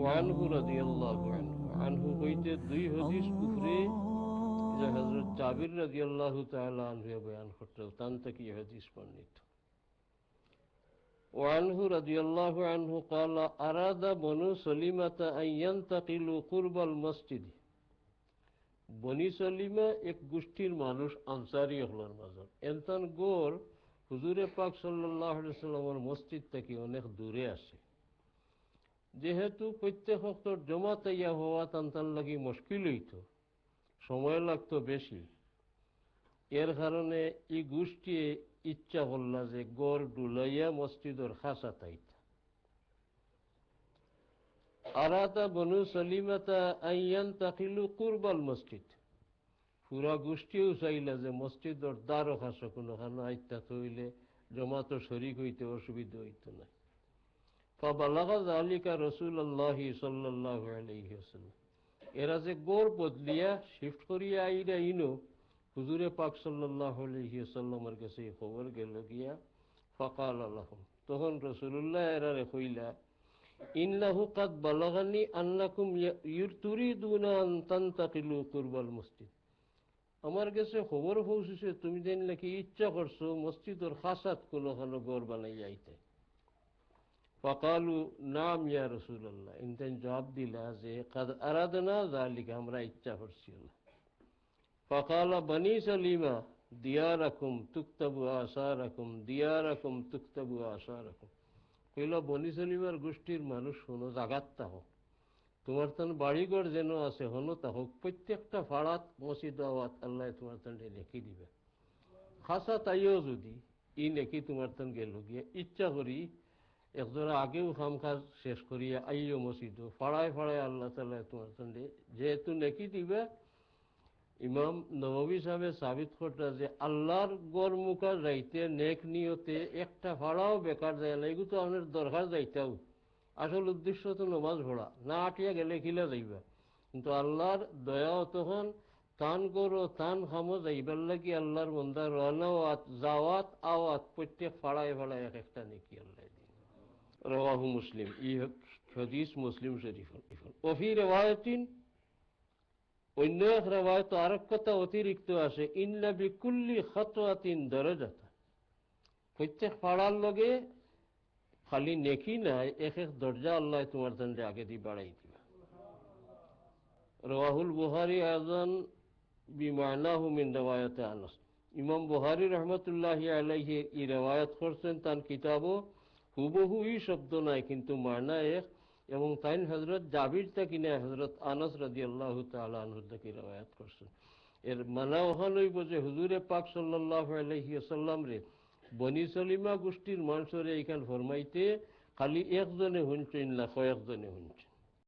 ওয়ানহু রাদিয়াল্লাহু আনহু আনহু হইতে দুই হাদিস উপরে যে হযরত জাবির রাদিয়াল্লাহু তাআলা আনহু বয়ান করতে তান থেকে এই হাদিস বর্ণিত। ওয়ানহু রাদিয়াল্লাহু আনহু قال أراد بنو سليمة أن ينتقلوا قرب المسجد। বনি সলিমা এক গোষ্ঠীর মানুষ আনসারি হলার মাঝে এনতান গোর হুজুরে পাক সাল্লাল্লাহু আলাইহি ওয়াসাল্লামের মসজিদ থেকে অনেক দূরে আসে, যেহেতু প্রত্যেক ওয়াক্ত জমাত ইয়া হওয়া তান্তান লাগি মুশকিল হইত, সময় লাগতো বেশি। এর কারণে এই গোষ্ঠী ইচ্ছা করলা যে গড় ডুলাইয়া মসজিদের খাসা তাইতা। আরাতা বনু সলিমাতা আইয়ান তাকিলু কুরবাল মসজিদ। পুরা গোষ্ঠীও চাইলা যে মসজিদের দ্বারও খাসা কোনোখানে আইতা হইলে জমাতো শরিক হইতে অসুবিধা হইত না। ফাবালাগা যালিকা রাসূলুল্লাহি সাল্লাল্লাহু আলাইহি ওয়াসাল্লাম। এরা যে গড় বদলিয়া শিফট করিয়া আইরা ইনো হুজুরে পাক সাল্লাল্লাহু আলাইহি ওয়াসাল্লামের কাছে খবর গেল গিয়া। ফাকাল লাহুম, তখন রাসূলুল্লাহ এরারে কইলা, ইন্নাহু কাদ বালাগানি আন্নাকুম তুরিদুনা আন তানতাকিলু কুরবাল মসজিদ। আমার কাছে খবর পৌঁছেছে তুমি যেন নাকি ইচ্ছা করছো মসজিদের খাসাত কোনোখানে গড় বানাই যাইতে। ফাকালু নাম ইয়া রাসূলুল্লাহ, ইনতেন জবাব দিলা যে কাদ আরাদনা যালিকা, আমরা ইচ্ছা করছি। ফাকালা বনি সলিমা দিয়ারাকুম তুকতাবু আসারাকুম, দিয়ারাকুম তুকতাবু আসারাকুম। কইল বনি সলিমার গোষ্ঠীর মানুষ শোনো, জাগাতটা হোক, তোমার তান বাড়িঘর যেন আছে হনো তা হোক, প্রত্যেকটা ফাড়াত মসজিদ আওয়াত আল্লাহ তোমার তান লেখি দিবে। খাসা তাইও যদি ই নেকি তোমার তান গেল গিয়ে ইচ্ছা করি একজোড়া আগেও কাম কাজ শেষ করিয়া আইও মসজিদ ফাড়ায় ফাড়ায় আল্লাহ তাআলা তোমার তান যেহেতু নেকি দিবে। ইমাম নববী সাহেব সাবিত করতে যে আল্লাহর গড় মুখা যাইতে নেক নিয়তে একটা ভাড়াও বেকার যায় না, এগুলো তো আপনার দরকার যাইতেও। আসল উদ্দেশ্য তো নমাজ পড়া, না আটিয়া গেলে খিলা যাইবা, কিন্তু আল্লাহর দয়াও তখন তান করো তান খামো যাইবার লাগি আল্লাহর বন্দা রানাওয়াত জাওয়াত আওয়াত প্রত্যেক ফাড়ায় ফাড়ায় এক একটা নেকি আল্লাহ দিন। রাওয়াহু মুসলিম, এই হাদিস মুসলিম শরীফ। ওফি রিওয়ায়াতিন, অন্য এক রিওয়ায়াত আরেক কথা অতিরিক্ত আসে, ইন্না বিকুল্লি খাতওয়াতিন দারাজাতা। প্রত্যেক পাড়ার লগে খালি নেকি নাই, এক এক দরজা আল্লাহ তোমার জন্য আগে দিয়ে বাড়াই দিবা। রাওয়াহুল বুখারী আযন বিমানাহু মিন রিওয়ায়াতে আনাস। ইমাম বুখারী রহমাতুল্লাহি আলাইহি এই রিওয়ায়াত করছেন তার কিতাবও, হুবহু এই শব্দ নাই কিন্তু মানা এক, এবং তাই হযরত জাবির থেকে না হযরত আনাস রাদিয়াল্লাহু তাআলা আনহু থেকে রিওয়ায়াত করছেন। এর মানা ওখান হইব যে হুজুরে পাক সাল্লাল্লাহু আলাইহি ওয়াসাল্লাম রে বনি সলিমা গোষ্ঠীর মানুষরে এইখান ফরমাইতে খালি একজনে শুনছেন না কয়েকজনে শুনছেন।